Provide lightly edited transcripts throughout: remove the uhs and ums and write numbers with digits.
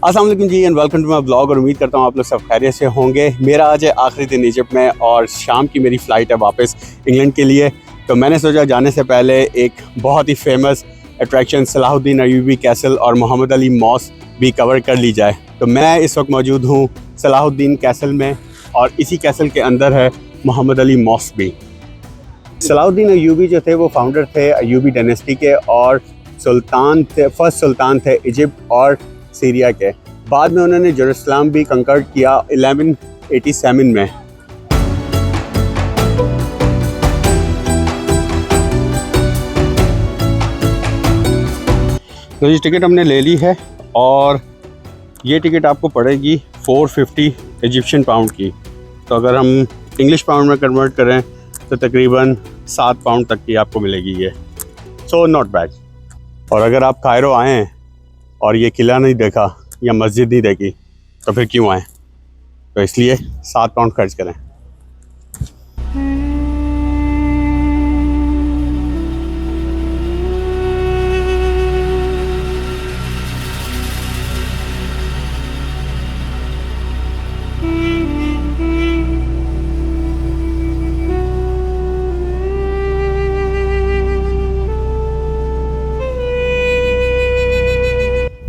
अस्सलाम वालेकुम जी and welcome to my blog. और उम्मीद करता हूँ आप लोग सब खैरियत से होंगे। मेरा आज है आखिरी दिन इजिप्ट में और शाम की मेरी फ़्लाइट है वापस इंग्लैंड के लिए। तो मैंने सोचा जाने से पहले एक बहुत ही famous attraction Salahuddin Ayubi castle और मोहम्मद अली मॉस्क भी कवर कर ली जाए। तो मैं इस वक्त मौजूद हूँ सलाहुद्दीन कैसल में और इसी कैसल के अंदर है मोहम्मद अली मॉस्क भी। सलाहुद्दीन अयूबी जो थे वो फाउंडर थे अयूबी डायनेस्टी के और सुल्तान थे, फर्स्ट सुल्तान थे इजिप्ट और सीरिया के। बाद में उन्होंने जेरूसलम भी कंकर्ड किया 1187 में। तो ये टिकट हमने ले ली है और ये टिकट आपको पड़ेगी 450 इजिप्शियन पाउंड की। तो अगर हम इंग्लिश पाउंड में कन्वर्ट करें तो तकरीबन 7 पाउंड तक की आपको मिलेगी ये। So not bad. और अगर आप कायरो आएँ और ये किला नहीं देखा या मस्जिद नहीं देखी तो फिर क्यों आएँ। तो इसलिए 7 पाउंड खर्च करें।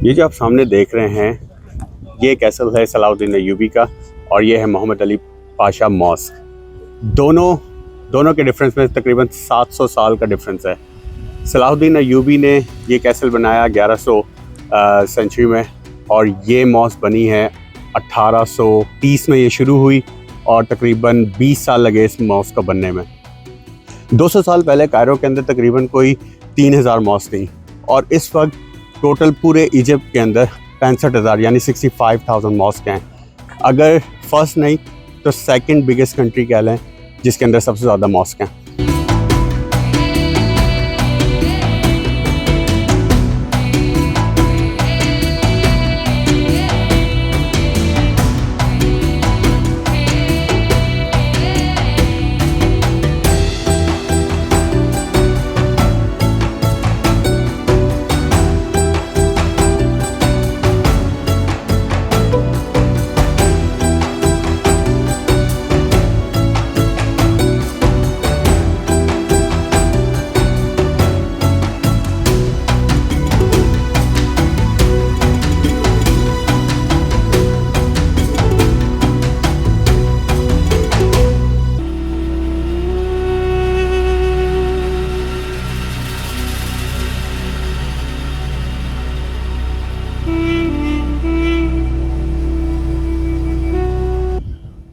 ये जो आप सामने देख रहे हैं ये कैसल है सलाहुद्दीन अयूबी का और ये है मोहम्मद अली पाशा मॉस्क। दोनों के डिफरेंस में तकरीबन 700 साल का डिफरेंस है। सलाहुद्दीन अयूबी ने ये कैसल बनाया 1100 सेंचुरी में और ये मॉस्क बनी है 1830 में। ये शुरू हुई और तकरीबन 20 साल लगे इस मॉस्क को बनने में। 200 साल पहले कायरो के अंदर तकरीबन कोई 3000 मॉस्क थी और इस वक्त टोटल पूरे इजिप्ट के अंदर 65,000 यानी 65,000 मॉस्क हैं। अगर फर्स्ट नहीं तो सेकंड बिगेस्ट कंट्री कह लें जिसके अंदर सबसे ज़्यादा मॉस्क हैं।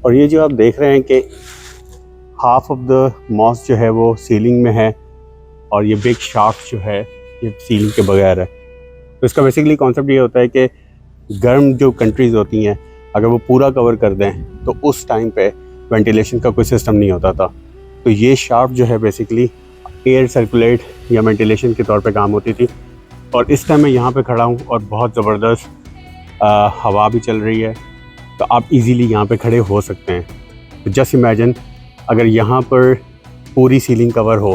और ये जो आप देख रहे हैं कि हाफ ऑफ द मॉस्क जो है वो सीलिंग में है और ये बिग शाफ्ट जो है ये सीलिंग के बगैर है। तो इसका बेसिकली कॉन्सेप्ट ये होता है कि गर्म जो कंट्रीज़ होती हैं अगर वो पूरा कवर कर दें तो उस टाइम पे वेंटिलेशन का कोई सिस्टम नहीं होता था। तो ये शाफ्ट जो है बेसिकली एयर सर्कुलेट या वेंटिलेशन के तौर पे काम होती थी। और इस टाइम मैं यहाँ पे खड़ा हूँ और बहुत ज़बरदस्त हवा भी चल रही है तो आप इजीली यहाँ पे खड़े हो सकते हैं। तो जस्ट इमेजिन अगर यहाँ पर पूरी सीलिंग कवर हो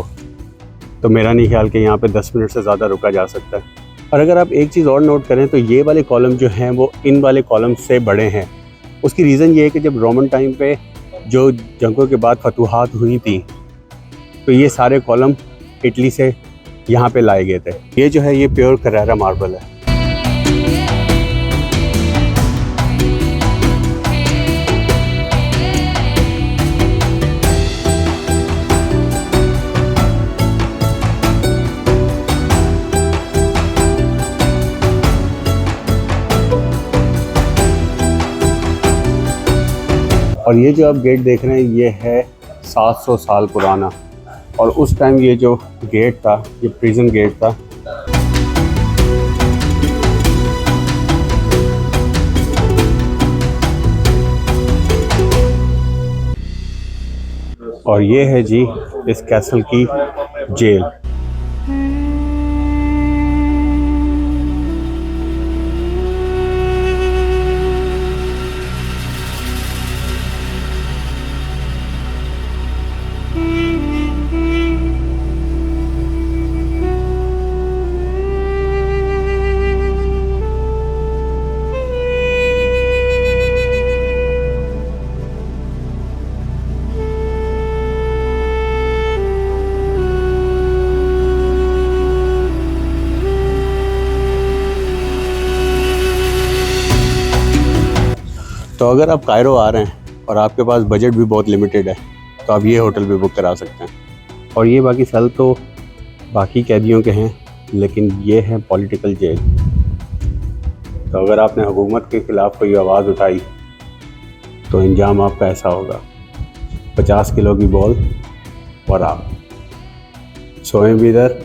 तो मेरा नहीं ख्याल कि यहाँ पे 10 मिनट से ज़्यादा रुका जा सकता है। और अगर आप एक चीज़ और नोट करें तो ये वाले कॉलम जो हैं वो इन वाले कॉलम से बड़े हैं। उसकी रीज़न ये है कि जब रोमन टाइम पे जो जंगों के बाद फतूहात हुई थी तो ये सारे कॉलम इटली से यहाँ पे लाए गए थे। ये जो है ये प्योर करैरा मार्बल है। और ये जो आप गेट देख रहे हैं ये है 700 साल पुराना और उस टाइम ये जो गेट था ये प्रिजन गेट था। और ये है जी इस कैसल की जेल। तो अगर आप कायरो आ रहे हैं और आपके पास बजट भी बहुत लिमिटेड है तो आप ये होटल भी बुक करा सकते हैं। और ये बाकी सेल तो बाकी कैदियों के हैं, लेकिन ये है पॉलिटिकल जेल। तो अगर आपने हुकूमत के ख़िलाफ़ कोई आवाज़ उठाई तो इंजाम आपका ऐसा होगा, 50 किलो की बॉल और आप सोएं भी इधर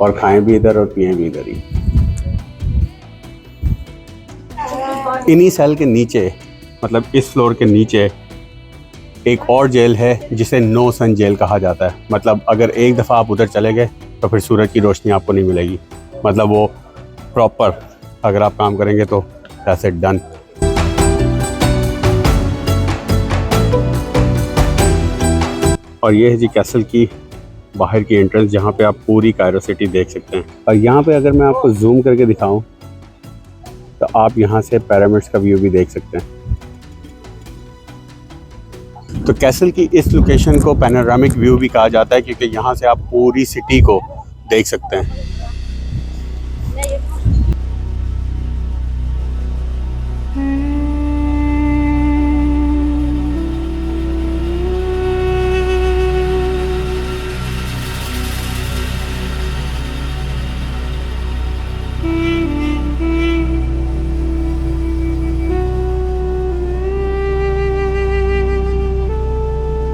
और खाएं भी इधर और पिएं भी इधर ही। इन्हीं सेल के नीचे, मतलब इस फ्लोर के नीचे एक और जेल है जिसे नो सन जेल कहा जाता है। मतलब अगर एक दफ़ा आप उधर चले गए तो फिर सूरज की रोशनी आपको नहीं मिलेगी। मतलब वो प्रॉपर अगर आप काम करेंगे तो दैट्स इट, डन। और ये है जी कैसल की बाहर की एंट्रेंस, जहाँ पे आप पूरी कायरो सिटी देख सकते हैं। और यहाँ पे अगर मैं आपको जूम करके दिखाऊं तो आप यहाँ से पिरामिड्स का व्यू भी देख सकते हैं। तो कैसल की इस लोकेशन को पैनोरामिक व्यू भी कहा जाता है क्योंकि यहाँ से आप पूरी सिटी को देख सकते हैं।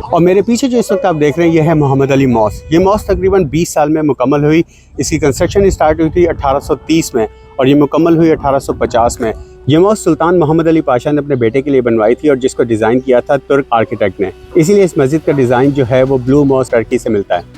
और मेरे पीछे जो इस वक्त आप देख रहे हैं ये है मोहम्मद अली मॉस्क। ये मॉस्क तकरीबन 20 साल में मुकम्मल हुई। इसकी कंस्ट्रक्शन स्टार्ट हुई थी 1830 में और ये मुकम्मल हुई 1850 में। ये मॉस्क सुल्तान मोहम्मद अली पाशा ने अपने बेटे के लिए बनवाई थी और जिसको डिज़ाइन किया था तुर्क आर्किटेक्ट ने। इसीलिए इस मस्जिद का डिज़ाइन जो है वो ब्लू मॉस्क टर्की से मिलता है।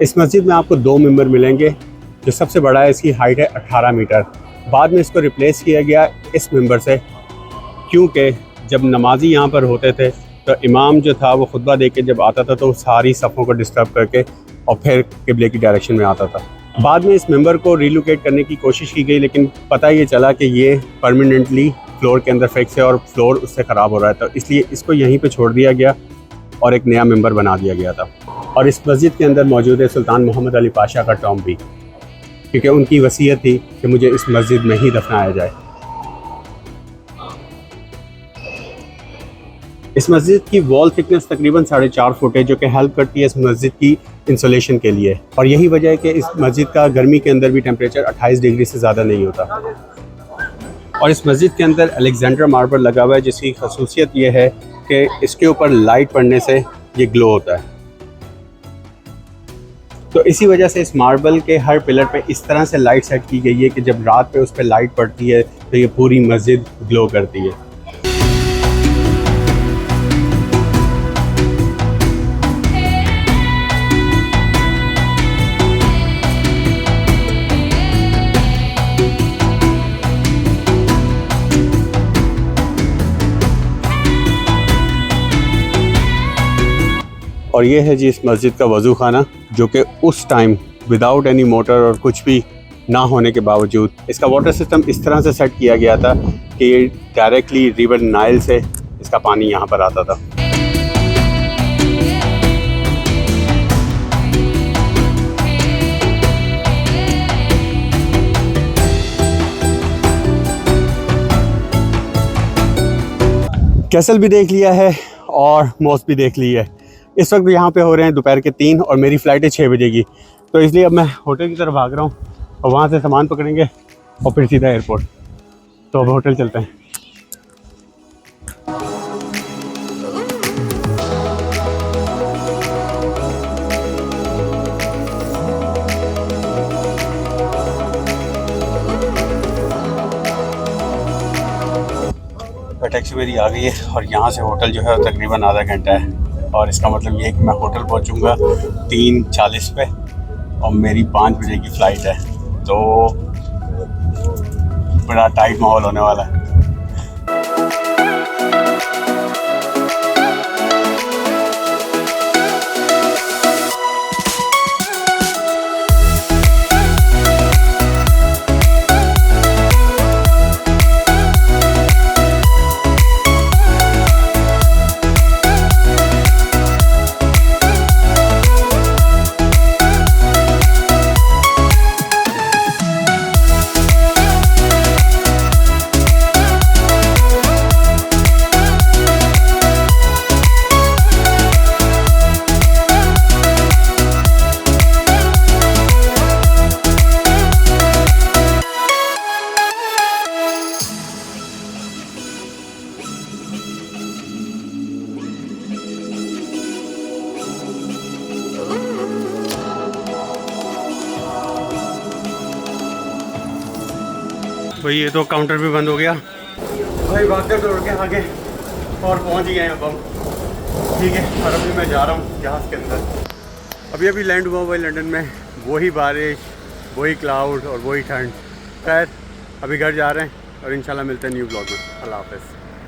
इस मस्जिद में आपको 2 मेंबर मिलेंगे। जो सबसे बड़ा है इसकी हाइट है 18 मीटर। बाद में इसको रिप्लेस किया गया इस मेंबर से क्योंकि जब नमाजी यहाँ पर होते थे तो इमाम जो था वो खुतबा दे के जब आता था तो सारी सफ़ों को डिस्टर्ब करके और फिर किबले की डायरेक्शन में आता था। बाद में इस मेंबर को रिलोकेट करने की कोशिश की गई लेकिन पता ये चला कि ये परमानेंटली फ्लोर के अंदर फिक्स है और फ्लोर उससे ख़राब हो रहा है, तो इसलिए इसको यहीं पे छोड़ दिया गया और एक नया मेंबर बना दिया गया था। और इस मस्जिद के अंदर मौजूद है सुल्तान मोहम्मद अली पाशा का टॉम्ब भी, क्योंकि उनकी वसीयत थी कि मुझे इस मस्जिद में ही दफनाया जाए। इस मस्जिद की वॉल थिकनेस तकरीबन 4.5 फुट है, जो कि हेल्प करती है इस मस्जिद की इंसुलेशन के लिए। और यही वजह है कि इस मस्जिद का गर्मी के अंदर भी टेम्परेचर 28 डिग्री से ज़्यादा नहीं होता। और इस मस्जिद के अंदर अलेक्जेंडर मार्बल लगा हुआ है, जिसकी खसूसियत ये है कि इसके ऊपर लाइट पड़ने से ये ग्लो होता है। तो इसी वजह से इस मार्बल के हर पिलर पे इस तरह से लाइट सेट की गई है कि जब रात पे उस पर लाइट पड़ती है तो ये पूरी मस्जिद ग्लो करती है। और ये है जी इस मस्जिद का वज़ू खाना, जो कि उस टाइम विदाउट एनी मोटर और कुछ भी ना होने के बावजूद इसका वाटर सिस्टम इस तरह से सेट किया गया था कि डायरेक्टली रिवर नाइल से इसका पानी यहाँ पर आता था। कैसल भी देख लिया है और मॉस्क भी देख ली है। इस वक्त यहाँ पे हो रहे हैं दोपहर के 3 और मेरी फ़्लाइट है 6 बजे की, तो इसलिए अब मैं होटल की तरफ भाग रहा हूँ और वहाँ से सामान पकड़ेंगे और फिर सीधा एयरपोर्ट। तो अब होटल चलते हैं। टैक्सी मेरी आ गई है और यहाँ से होटल जो है तकरीबन आधा घंटा है, और इसका मतलब ये है कि मैं होटल पहुँचूँगा 3:40 पे और मेरी 5 बजे की फ़्लाइट है, तो बड़ा टाइट माहौल होने वाला है। भाई ये तो काउंटर भी बंद हो गया भाई, भागकर दौड़ के आगे और पहुंच ही गए अब हम। ठीक है, और अभी मैं जा रहा हूँ जहाज़ के अंदर। अभी लैंड हुआ हुआ लंदन में, वही बारिश, वही क्लाउड और वही ठंड। खैर अभी घर जा रहे हैं और इंशाल्लाह मिलते हैं न्यू ब्लॉग में। अल्लाह हाफ़िज़।